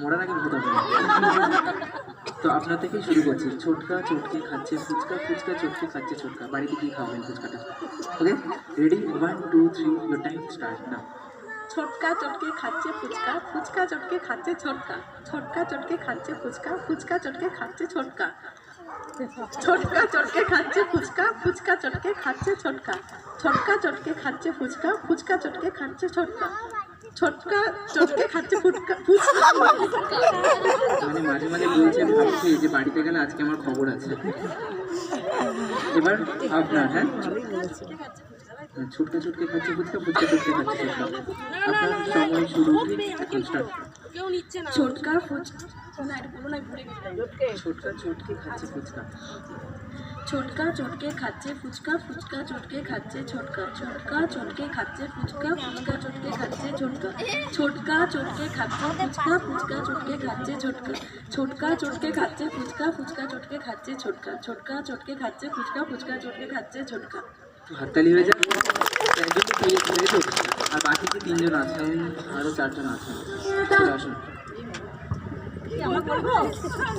মরার আগে ভূত হবে না। তো আপনার থেকেই শুরু করছি। ছোটকা চটকে খাচ্ছে ফুচকা, ফুচকা চটকে খাচ্ছে ছোটকা। বাড়িতে কি খাবেন ফুচকাটা? Okay, ready? 1 2 3 your time start now. छोटका चटके खाচ্ছে ফুচকা, ফুচকা চটকে খাচ্ছে ছোটকা, ছোটকা চটকে খাচ্ছে ফুচকা, ফুচকা চটকে খাচ্ছে ছোটকা, ছোটকা চটকে খাচ্ছে ফুচকা, ফুচকা চটকে খাচ্ছে ছোটকা, ছোটকা চটকে খাচ্ছে ফুচকা, ফুচকা চটকে খাচ্ছে ছোটকা, ছোটকা চটকে খাচ্ছে ফুচকা, ফুচকা। মানে মাঝে মাঝে বলছেন, ভাবছি যে বাড়িতে গেলে আজকে আমার খবর আছে। এবার আপনার, হ্যাঁ, ছুটকে ছুটকে খাচ্ছে ফুচকা, ফুচকা চটকে খাচ্ছে ছোটকা। আপনার সময় শুরু, এখন স্টার্ট। छोटका ফুচকা, ছোটকা চটকে খাচ্ছে ফুচকা, छोटका चटके खाচ্ছে ফুচকা, ফুচকা চটকে খাচ্ছে ছোটকা, ছোটকা চটকে খাচ্ছে ফুচকা, ফুচকা চটকে খাচ্ছে ছোটকা, ছোটকা চটকে খাচ্ছে ফুচকা, ফুচকা চটকে খাচ্ছে ছোটকা, ছোটকা চটকে খাচ্ছে ফুচকা, ফুচকা চটকে খাচ্ছে ছোটকা, ছোটকা চটকে খাচ্ছে ফুচকা, ফুচকা চটকে খাচ্ছে ছোটকা। হাততালি হয়ে যায়। একজন তো পেয়ে হয়ে তো, আর বাকি যে 3 জন আছেন, আরও 4 জন আছেন, চলে আসুন।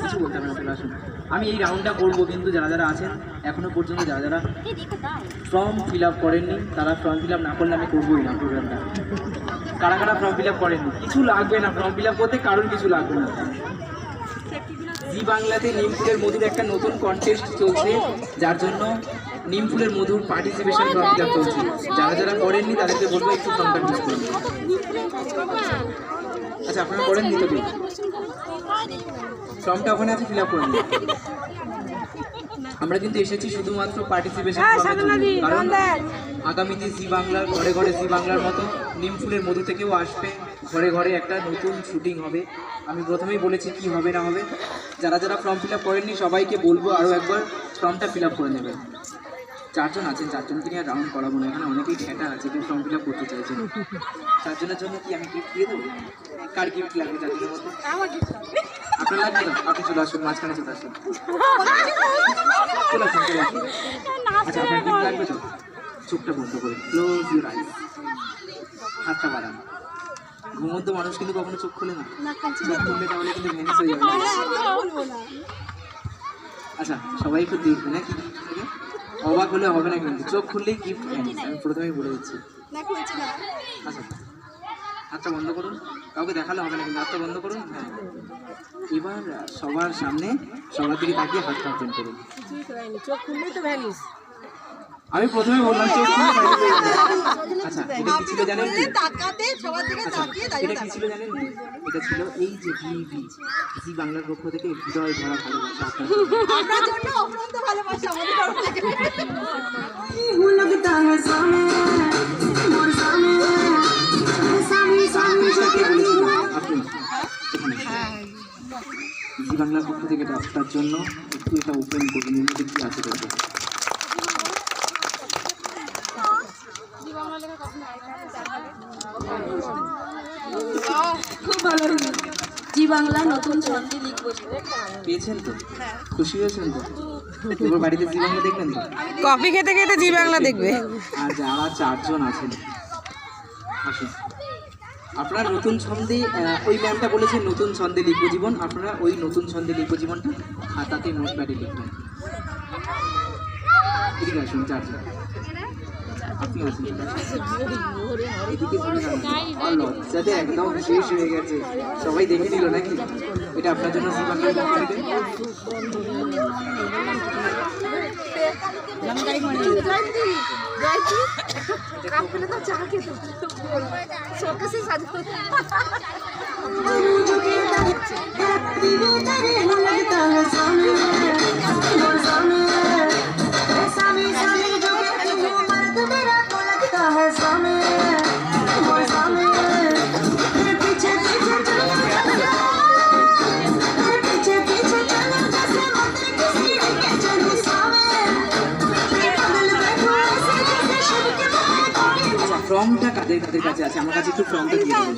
কিছু বলতে হবে না, চলে আসুন। আমি এই রাউন্ডটা করবো, কিন্তু যারা যারা আছেন এখনো পর্যন্ত যারা যারা ফর্ম ফিল আপ করেননি, তারা ফর্ম ফিল আপ না করলে আমি করবোই না প্রোগ্রামটা। কারা কারা ফর্ম ফিল আপ করেননি? কিছু লাগবে না ফর্ম ফিল আপ করতে, কারণ কিছু লাগবে না। জি বাংলাতে নিমফুলের মধুর একটা নতুন কন্টেস্ট চলছে, যার জন্য নিমফুলের মধুর পার্টিসিপেশন ফর্ম ফিল আপ চলছে। যারা যারা করেননি তাদেরকে বলবো একটু ফর্মটা ফিল করুন। আচ্ছা, আপনারা করেন নি তো? ফর্মটা ওখানে আছে, ফিল আপ করে নিন। আমরা কিন্তু এসেছি শুধুমাত্র পার্টিসিপেশন কারণ আগামীতে জি বাংলার ঘরে ঘরে জি বাংলার মতো নিমফুলের মধু থেকেও আসবে, ঘরে ঘরে একটা নতুন শুটিং হবে। আমি প্রথমেই বলেছি কি হবে না হবে। যারা যারা ফর্ম ফিল আপ করেননি সবাইকে বলবো আরও একবার ফর্মটা ফিল আপ করে নেবেন। 4 জন আছেন, 4 জনকে নিয়ে রাউন্ড করাবো না, এখানে অনেকেই ঠেটা আছে, কেউ ফর্ম ফিল আপ করতে চাইছেন। 4 জনের জন্য কি আমি গিফট দিয়ে দেবো? কার গিফট লাগবে 4 জনের মধ্যে? আপনার লাগবে তো? আপনি চলে আসুন, মাঝখানে চলে আসুন, চলে আসুন, চলে আসুন। আচ্ছা, আপনার গিফট লাগবে তো? চোখটা বন্ধ করে, ক্লোজ ইউর আইস, হাতটা বাড়ান। ঘুমন্ত মানুষ কিন্তু কখনো চোখ খোলে না, চোখ খুললে তাহলে কিন্তু ভ্যানিশ হয়ে যাবে। আচ্ছা, সবাই একটু দেখবে নাকি? অবাক হলে হবে না, কিন্তু চোখ খুললেই গিফট ভ্যানিশ, আমি প্রথমেই বলে দিচ্ছি। আচ্ছা, হাতটা বন্ধ করুন, কাউকে দেখালে হবে না কিন্তু হাতটা বন্ধ করুন। হ্যাঁ, এবার সবার সামনে সবার দিকে তাকিয়ে হাতটা ওপেন করুন। চোখ খুললেই তো ভ্যানিশ। আমি প্রথমে বললাম চোখ খুলে ভ্যানিশ হয়ে যাবে। আচ্ছা, এটা কি ছিল জানেন কি? এটা কি ছিল জানেন কি? এটা ছিল এই যে জি বাংলার পক্ষ থেকে হৃদয় ভরা ভালোবাসা আপনার জন্য। আপনি জি বাংলার পক্ষ থেকে আপনার জন্য একটু এটা ওপেন করুন, এর মধ্যে কি আছে দেখবেন। খুব ভালো, জি বাংলা নতুন ছন্দে লিখবো। পেয়েছেন তো? খুশি হয়েছেন তো? এবার বাড়িতে জি বাংলা দেখবেন তো? কফি খেতে খেতে জি বাংলা দেখবে। আর যারা 4 জন আছেন আসুন, আপনারা নতুন ছন্দে, ওই ম্যামটা বলেছে নতুন ছন্দে লিখবো জীবন, আপনারা ওই নতুন ছন্দে লিখবো জীবনটা খাতাতে নোট প্যাডে লিখবেন। এদিকে আসুন 4 জন, আপনি আসুন, এদিকে লজ্জাতে একদম শেষ হয়ে গেছে। সবাই দেখে নিল নাকি? এটা আপনার জন্য জি বাংলার পক্ষ থেকে। ফর্মটা কাদের কাদের কাছে আছে? আমার কাছে একটু ফর্মটা দিয়ে দেবেন।